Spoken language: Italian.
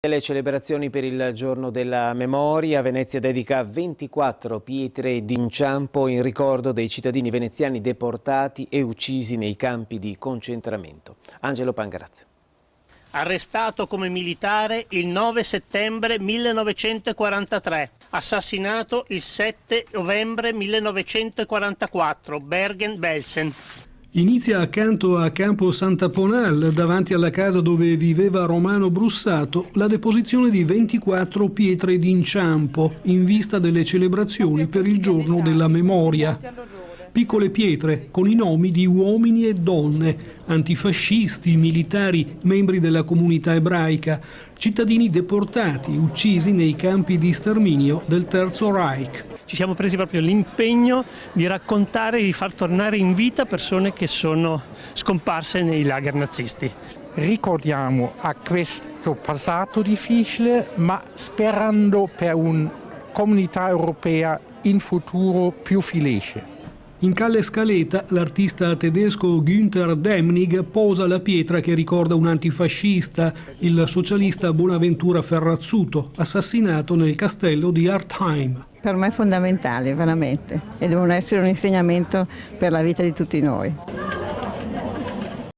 Le celebrazioni per il Giorno della Memoria, Venezia dedica 24 pietre d'inciampo in ricordo dei cittadini veneziani deportati e uccisi nei campi di concentramento. Angelo Pangarazzi. Arrestato come militare il 9 settembre 1943, assassinato il 7 novembre 1944, Bergen-Belsen. Inizia accanto a Campo Sant'Aponal, davanti alla casa dove viveva Romano Brussato, la deposizione di 24 pietre d'inciampo in vista delle celebrazioni per il Giorno della Memoria. Piccole pietre con i nomi di uomini e donne, antifascisti, militari, membri della comunità ebraica, cittadini deportati, uccisi nei campi di sterminio del Terzo Reich. Ci siamo presi proprio l'impegno di raccontare e di far tornare in vita persone che sono scomparse nei lager nazisti. Ricordiamo a questo passato difficile, ma sperando per una comunità europea in futuro più felice. In Calle Scaleta l'artista tedesco Günther Demnig posa la pietra che ricorda un antifascista, il socialista Bonaventura Ferrazzuto, assassinato nel castello di Artheim. Per me è fondamentale, veramente, e devono essere un insegnamento per la vita di tutti noi.